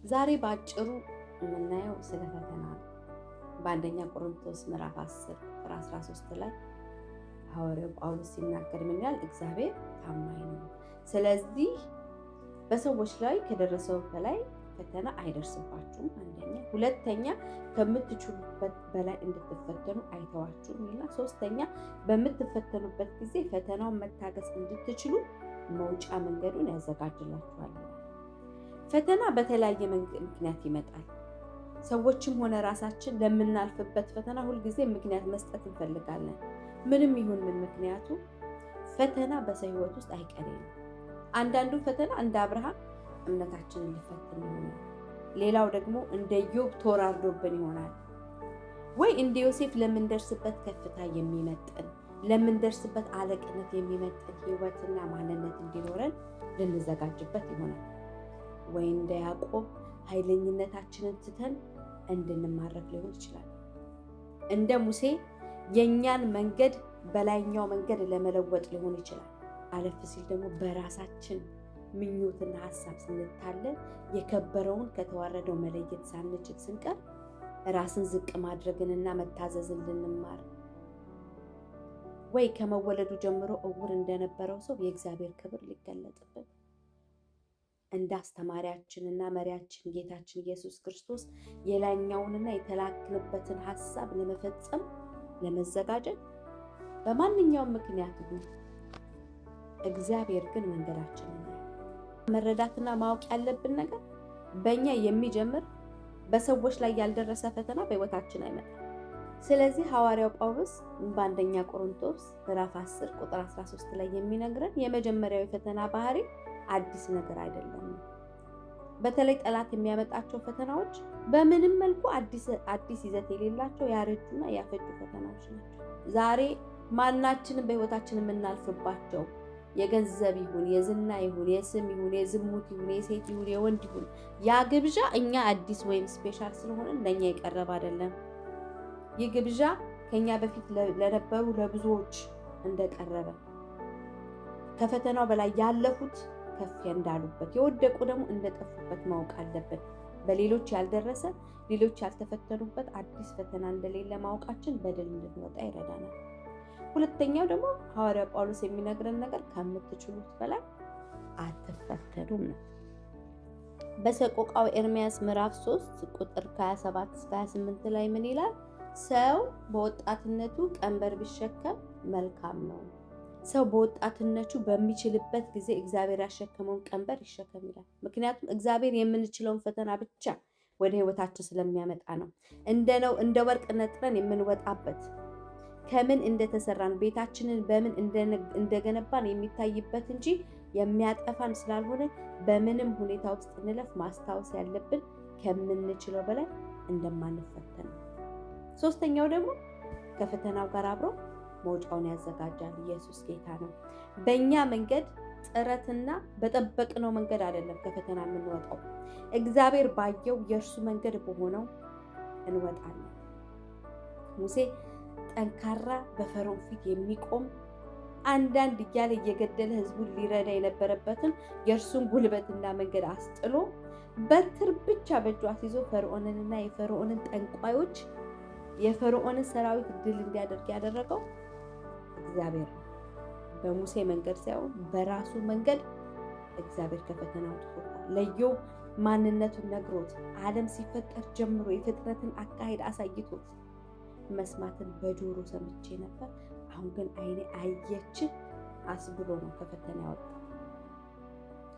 ዛሬ በአጭሩ የምናየው ስለ ፈተና ነው። በአንደኛ ቆሮንቶስ ምዕራፍ 10 ቁጥር 13 ላይ ሐዋርያው ጳውሎስ ሲናገር ምን ይላል? እግዚአብሔር ታማኝ ነው፣ ስለዚህ በሰዎች ላይ ከደረሰው በላይ ፈተና አይደርስባችሁም። አንደኛ። ሁለተኛ ከምትችሉበት በላይ እንድትፈተኑ አይተዋችሁም ይላል። ሶስተኛ በምትፈተኑበት ጊዜ ፈተናውን መታገስ እንድትችሉ መውጫ መንገዱን ያዘጋጅላችኋል። ፈተና በተለያየ ምክንያት ይመጣል። ሰዎችም ሆነ ራሳችን ለምናልፍበት ፈተና ሁልጊዜ ምክንያት መስጠት እንፈልጋለን። ምንም ይሁን ምን ምክንያቱ ፈተና በሰው ሕይወት ውስጥ አይቀሬ ነው። አንዳንዱ ፈተና እንደ አብርሃም እምነታችንን ሊፈትን ይሆናል። ሌላው ደግሞ እንደ ኢዮብ ተወራርዶብን ይሆናል። ወይ እንደ ዮሴፍ ለምንደርስበት ከፍታ የሚመጥን ለምንደርስበት አለቅነት የሚመጥን ሕይወትና ማንነት እንዲኖረን ልንዘጋጅበት ይሆናል። ወይ እንደ ያዕቆብ ኃይለኝነታችንን ትተን እንድንማረክ ሊሆን ይችላል። እንደ ሙሴ የእኛን መንገድ በላይኛው መንገድ ለመለወጥ ሊሆን ይችላል። አለፍ ሲል ደግሞ በራሳችን ምኞትና ሀሳብ ስንታለን የከበረውን ከተዋረደው መለየት ሳንችል ስንቀር ራስን ዝቅ ማድረግንና መታዘዝን ልንማር፣ ወይ ከመወለዱ ጀምሮ እውር እንደነበረው ሰው የእግዚአብሔር ክብር ሊገለጥብን እንደ አስተማሪያችንና መሪያችን ጌታችን ኢየሱስ ክርስቶስ የላይኛውንና የተላክንበትን ሀሳብ ለመፈጸም ለመዘጋጀት በማንኛውም ምክንያት ይሁን እግዚአብሔር ግን መንገዳችንን መረዳትና ማወቅ ያለብን ነገር በእኛ የሚጀምር በሰዎች ላይ ያልደረሰ ፈተና በሕይወታችን አይመጣም። ስለዚህ ሐዋርያው ጳውሎስ በአንደኛ ቆሮንቶስ ምዕራፍ 10 ቁጥር 13 ላይ የሚነግረን የመጀመሪያው የፈተና ባህሪ አዲስ ነገር አይደለም። በተለይ ጠላት የሚያመጣቸው ፈተናዎች በምንም መልኩ አዲስ ይዘት የሌላቸው ያረጁና ያፈጁ ፈተናዎች ናቸው። ዛሬ ማናችንም በሕይወታችን የምናልፍባቸው የገንዘብ ይሁን የዝና ይሁን የስም ይሁን የዝሙት ይሁን የሴት ይሁን የወንድ ይሁን ያ ግብዣ እኛ አዲስ ወይም ስፔሻል ስለሆነ ለእኛ የቀረበ አይደለም። ይህ ግብዣ ከኛ በፊት ለነበሩ ለብዙዎች እንደቀረበ ከፈተናው በላይ ያለፉት ከፍ እንዳሉበት የወደቁ ደግሞ እንደጠፉበት ማወቅ አለብን። በሌሎች ያልደረሰ ሌሎች ያልተፈተኑበት አዲስ ፈተና እንደሌለ ማወቃችን በድል እንድንወጣ ይረዳናል። ሁለተኛው ደግሞ ሐዋርያው ጳውሎስ የሚነግረን ነገር ከምትችሉት በላይ አትፈተኑም ነው። በሰቆቃው ኤርምያስ ምዕራፍ 3 ቁጥር 27 እስከ 28 ላይ ምን ይላል? ሰው በወጣትነቱ ቀንበር ቢሸከም መልካም ነው። ሰው በወጣትነቱ በሚችልበት ጊዜ እግዚአብሔር ያሸከመውን ቀንበር ይሸከም ይላል። ምክንያቱም እግዚአብሔር የምንችለውን ፈተና ብቻ ወደ ሕይወታችን ስለሚያመጣ ነው። እንደ ወርቅ ነጥረን የምንወጣበት ከምን እንደተሰራን ቤታችንን በምን እንደገነባን የሚታይበት እንጂ የሚያጠፋን ስላልሆነ በምንም ሁኔታ ውስጥ እንለፍ ማስታወስ ያለብን ከምንችለው በላይ እንደማንፈተን። ሶስተኛው ደግሞ ከፈተናው ጋር አብሮ መውጫውን ያዘጋጃል። ኢየሱስ ጌታ ነው። በእኛ መንገድ ጥረትና በጠበቅነው መንገድ አይደለም ከፈተና የምንወጣው። እግዚአብሔር ባየው የእርሱ መንገድ በሆነው እንወጣለን። ሙሴ ጠንካራ በፈርዖን ፊት የሚቆም አንዳንድ እያለ እየገደለ ሕዝቡን ሊረዳ የነበረበትን የእርሱን ጉልበትና መንገድ አስጥሎ በትር ብቻ በእጁ አስይዞ ፈርዖንንና የፈርዖንን ጠንቋዮች የፈርዖንን ሰራዊት ድል እንዲያደርግ ያደረገው እግዚአብሔር ነው። በሙሴ መንገድ ሳይሆን በራሱ መንገድ እግዚአብሔር ከፈተና አውጥቶታል። ለኢዮብ ማንነቱን ነግሮት ዓለም ሲፈጠር ጀምሮ የፍጥረትን አካሄድ አሳይቶት መስማትን በጆሮ ሰምቼ ነበር፣ አሁን ግን ዓይኔ አየች አስብሎ ነው ከፈተና ያወጣው።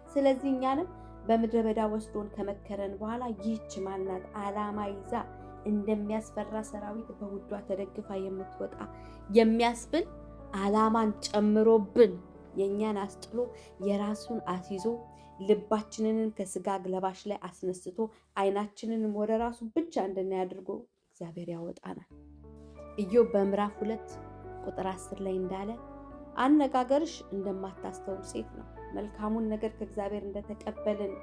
ስለዚህ እኛንም በምድረ በዳ ወስዶን ከመከረን በኋላ ይህች ማናት ዓላማ ይዛ እንደሚያስፈራ ሰራዊት በውዷ ተደግፋ የምትወጣ የሚያስብል ዓላማን ጨምሮብን የእኛን አስጥሎ የራሱን አስይዞ ልባችንን ከስጋ ለባሽ ላይ አስነስቶ ዓይናችንን ወደ ራሱ ብቻ እንድናይ አድርጎ እግዚአብሔር ያወጣናል። ኢዮብ በምዕራፍ 2 ቁጥር 10 ላይ እንዳለ አነጋገርሽ እንደማታስተውል ሴት ነው። መልካሙን ነገር ከእግዚአብሔር እንደተቀበልን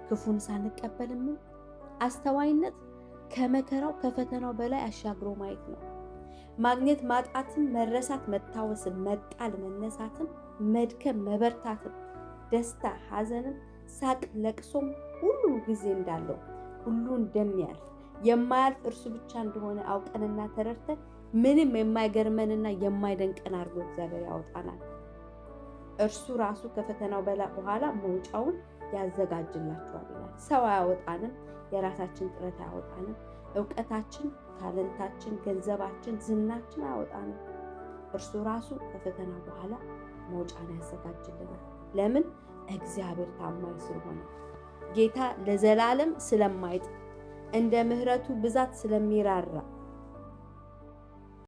ክፉን ሳንቀበልም አስተዋይነት ከመከራው ከፈተናው በላይ አሻግሮ ማየት ነው። ማግኘት ማጣትን፣ መረሳት መታወስን፣ መጣል መነሳትን፣ መድከም መበርታትን፣ ደስታ ሐዘንን፣ ሳቅ ለቅሶም ሁሉ ጊዜ እንዳለው ሁሉ እንደሚያልፍ የማያልፍ እርሱ ብቻ እንደሆነ አውቀንና ተረድተን ምንም የማይገርመንና የማይደንቀን አድርጎ እግዚአብሔር ያወጣናል። እርሱ ራሱ ከፈተናው በኋላ መውጫውን ያዘጋጅላችኋል ይላል። ሰው አያወጣንም፣ የራሳችን ጥረት አያወጣንም፣ እውቀታችን፣ ታለንታችን፣ ገንዘባችን፣ ዝናችን አያወጣንም። እርሱ ራሱ ከፈተና በኋላ መውጫን ያዘጋጅልናል። ለምን? እግዚአብሔር ታማኝ ስለሆነ፣ ጌታ ለዘላለም ስለማይጥል፣ እንደ ምሕረቱ ብዛት ስለሚራራ፣